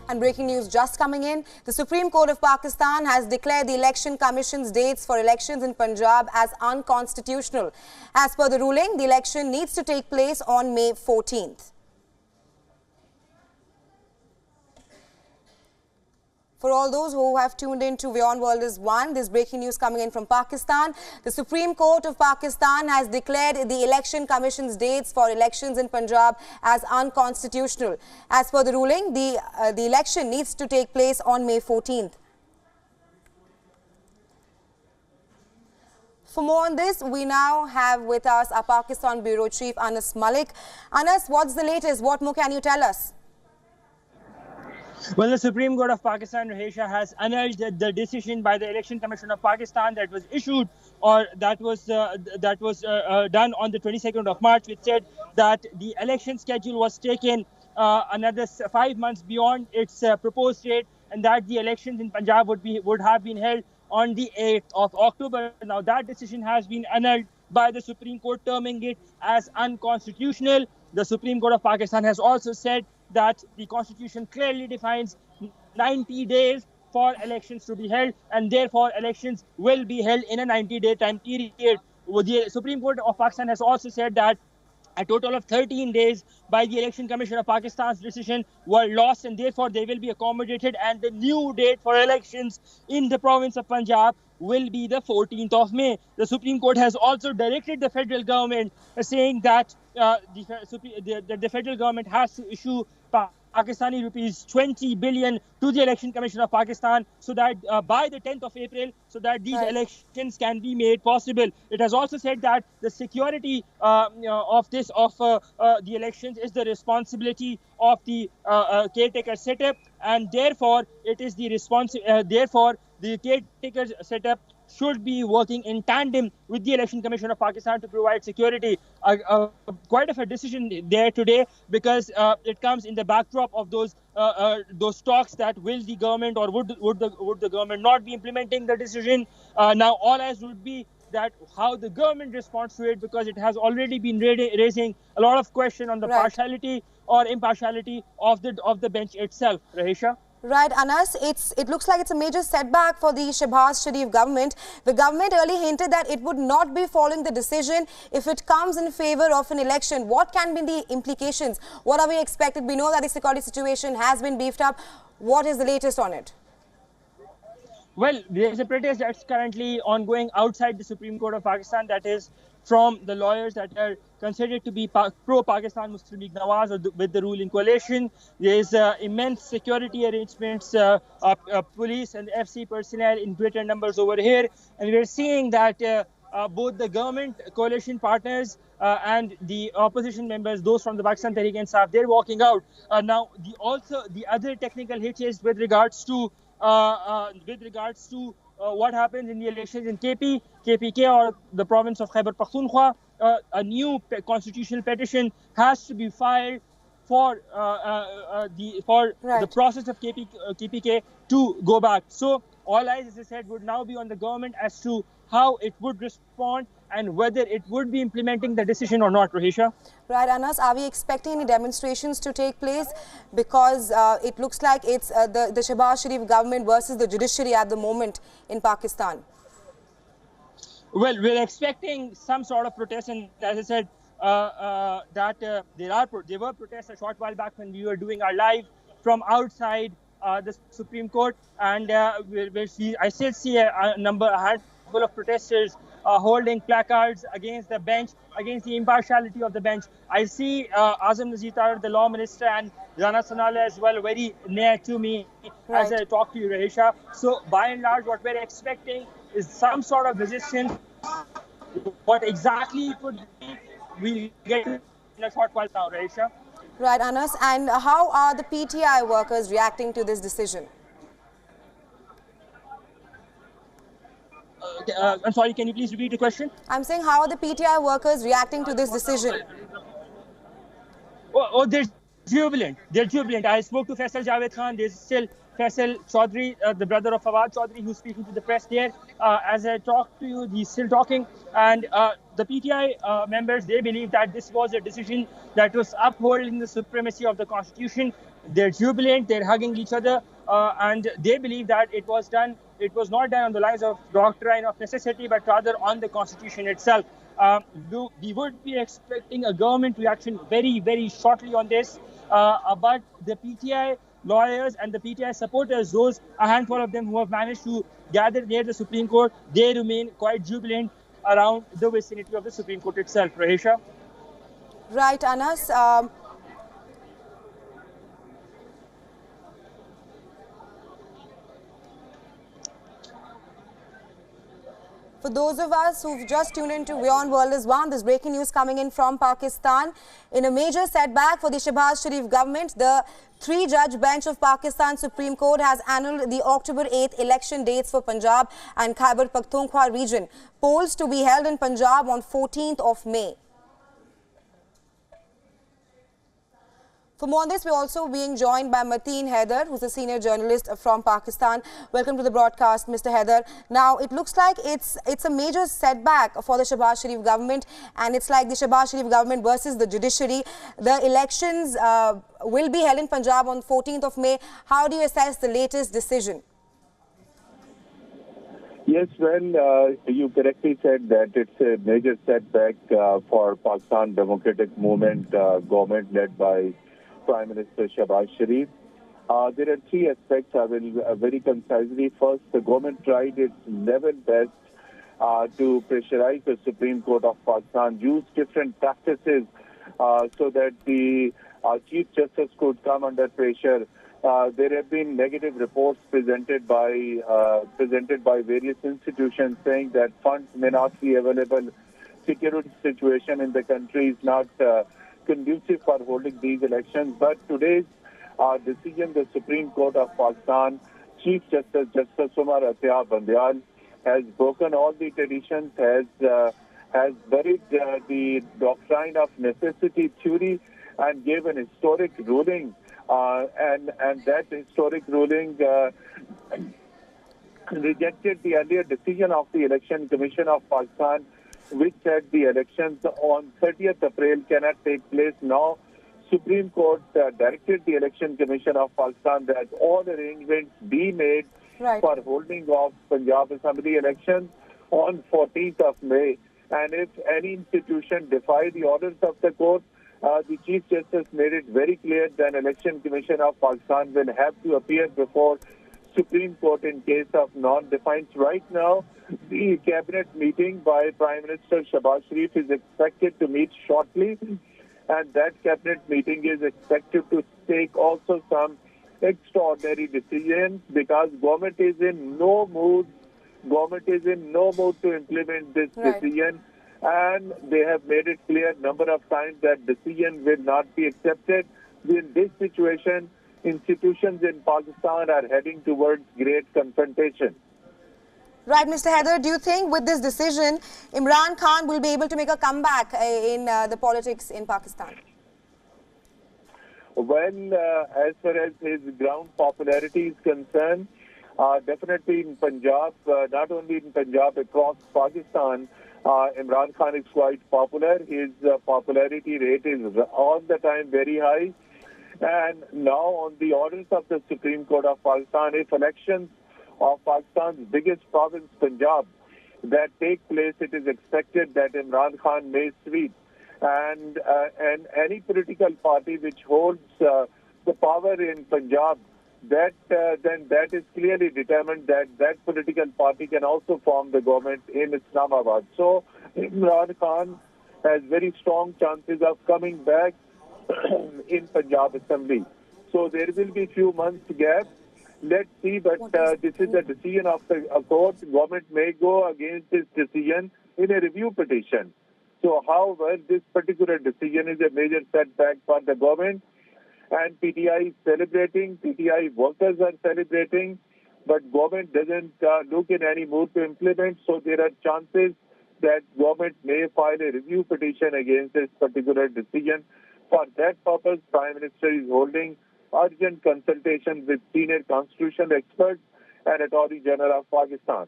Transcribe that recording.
And breaking news just coming in, the Supreme Court of Pakistan has declared the Election Commission's dates for elections in Punjab as unconstitutional. As per the ruling, the election needs to take place on May 14th. For all those who have tuned in to WION World is One, this breaking news coming in from Pakistan. The Supreme Court of Pakistan has declared the Election Commission's dates for elections in Punjab as unconstitutional. As per the ruling, the election needs to take place on May 14th. For more on this, we now have with us our Pakistan Bureau Chief Anas Malik. Anas, what's the latest? What more can you tell us? Well, the Supreme Court of Pakistan, Rahesha, has annulled the decision by the Election Commission of Pakistan that was issued, or that was done on the 22nd of March, which said that the election schedule was taken another 5 months beyond its proposed date, and that the elections in Punjab would have been held on the 8th of October. Now, that decision has been annulled by the Supreme Court, terming it as unconstitutional. The Supreme Court of Pakistan has also said that the Constitution clearly defines 90 days for elections to be held, and therefore elections will be held in a 90-day time period. The Supreme Court of Pakistan has also said that a total of 13 days by the Election Commission of Pakistan's decision were lost, and therefore they will be accommodated, and the new date for elections in the province of Punjab will be the 14th of May. The Supreme Court has also directed the federal government, saying that the federal government has to issue Pakistani rupees 20 billion to the Election Commission of Pakistan, so that by the 10th of April, so that these elections can be made possible. It has also said that the security of the elections is the responsibility of the caretaker setup, and therefore it is the therefore the caretaker setup should be working in tandem with the Election Commission of Pakistan to provide security. Quite of a decision there today, because it comes in the backdrop of those talks that will the government, or would the government not be implementing the decision. Now all eyes would be that how the government responds to it, because it has already been raising a lot of question on the partiality or impartiality of the bench itself. Rahesha? Right, Anas, it looks like it's a major setback for the Shehbaz Sharif government. The government earlier hinted that it would not be following the decision if it comes in favor of an election. What can be the implications? What are we expected? We know that the security situation has been beefed up. What is the latest on it? Well, there is a protest that's currently ongoing outside the Supreme Court of Pakistan, that is from the lawyers that are considered to be pro-Pakistan Muslim League Nawaz, or with the ruling coalition. There is immense security arrangements, police and FC personnel in greater numbers over here. And we're seeing that both the government coalition partners and the opposition members, those from the Pakistan Tehreek-e-Insaf, they're walking out. Now, the other technical hitch is with regards to what happens in the elections in KPK, or the province of Khyber Pakhtunkhwa. A new constitutional petition has to be filed for the process of KPK to go back. So all eyes, as I said, would now be on the government as to how it would respond and whether it would be implementing the decision or not, Rahesha. Right, Anas, are we expecting any demonstrations to take place? Because it looks like it's the Shehbaz Sharif government versus the judiciary at the moment in Pakistan. Well, we're expecting some sort of protest, and as I said, there were protests a short while back when we were doing our live from outside the Supreme Court, and I still see a handful of protesters holding placards against the bench, against the impartiality of the bench. I see Azam Nazir Tarar, the law minister, and Rana Sanala as well, very near to me as I talk to you, Rahesha. So by and large, what we're expecting is some sort of resistance. What exactly it would be, we'll get to in a short while now, Rahesha. Right, Anas. And how are the PTI workers reacting to this decision? I'm sorry, can you please repeat the question? I'm saying, how are the PTI workers reacting to this decision? There's jubilant. They're jubilant. I spoke to Faisal Javed Khan. There's still Faisal Chaudhry, the brother of Fawad Chaudhry, who's speaking to the press there. As I talk to you, he's still talking. And the PTI members, they believe that this was a decision that was upholding the supremacy of the Constitution. They're jubilant. They're hugging each other. And they believe that it was not done on the lines of doctrine of necessity, but rather on the Constitution itself. We would be expecting a government reaction very, very shortly on this. But the PTI lawyers and the PTI supporters, a handful of them who have managed to gather near the Supreme Court, they remain quite jubilant around the vicinity of the Supreme Court itself. Rahisha? Right, Anas. For those of us who've just tuned into WION World is One, this breaking news coming in from Pakistan. In a major setback for the Shehbaz Sharif government, the three-judge bench of Pakistan Supreme Court has annulled the October 8th election dates for Punjab and Khyber Pakhtunkhwa region. Polls to be held in Punjab on 14th of May. For more on this, we're also being joined by Mateen Haider, who's a senior journalist from Pakistan. Welcome to the broadcast, Mr. Haider. Now, it looks like it's a major setback for the Shehbaz Sharif government, and it's like the Shehbaz Sharif government versus the judiciary. The elections will be held in Punjab on 14th of May. How do you assess the latest decision? Yes, well, you correctly said that it's a major setback for Pakistan Democratic Movement government led by Prime Minister Shehbaz Sharif. There are three aspects I will very concisely. First, the government tried its level best to pressurize the Supreme Court of Pakistan, use different practices so that the Chief Justice could come under pressure. There have been negative reports presented by various institutions saying that funds may not be available. Security situation in the country is not conducive for holding these elections. But today's decision, the Supreme Court of Pakistan, Chief Justice Umar Atiyah Bandial, has broken all the traditions, has buried the doctrine of necessity theory and gave an historic ruling. And that historic ruling rejected the earlier decision of the Election Commission of Pakistan, which said the elections on 30th April cannot take place. Now, Supreme Court directed the Election Commission of Pakistan that all arrangements be made for holding of Punjab Assembly elections on 14th of May. And if any institution defy the orders of the court, the Chief Justice made it very clear that Election Commission of Pakistan will have to appear before Supreme Court in case of non-defiance. Right now, the cabinet meeting by Prime Minister Shehbaz Sharif is expected to meet shortly, and that cabinet meeting is expected to take also some extraordinary decisions because government is in no mood. Government is in no mood to implement this decision, and they have made it clear a number of times that decision will not be accepted. In this situation, institutions in Pakistan are heading towards great confrontation. Right, Mr. Haider, do you think with this decision, Imran Khan will be able to make a comeback in the politics in Pakistan? Well, as far as his ground popularity is concerned, definitely in Punjab, not only in Punjab, across Pakistan, Imran Khan is quite popular. His popularity rate is all the time very high. And now, on the orders of the Supreme Court of Pakistan, if elections of Pakistan's biggest province, Punjab, that take place, it is expected that Imran Khan may sweep. And any political party which holds the power in Punjab, then that is clearly determined that that political party can also form the government in Islamabad. So Imran Khan has very strong chances of coming back in Punjab Assembly. So there will be few months gap. Let's see, but this is the decision of the court. Government may go against this decision in a review petition. So, however, this particular decision is a major setback for the government, and PTI is celebrating, PTI workers are celebrating, but government doesn't look in any mood to implement. So there are chances that government may file a review petition against this particular decision. For that purpose, Prime Minister is holding urgent consultations with senior constitutional experts and Attorney General of Pakistan.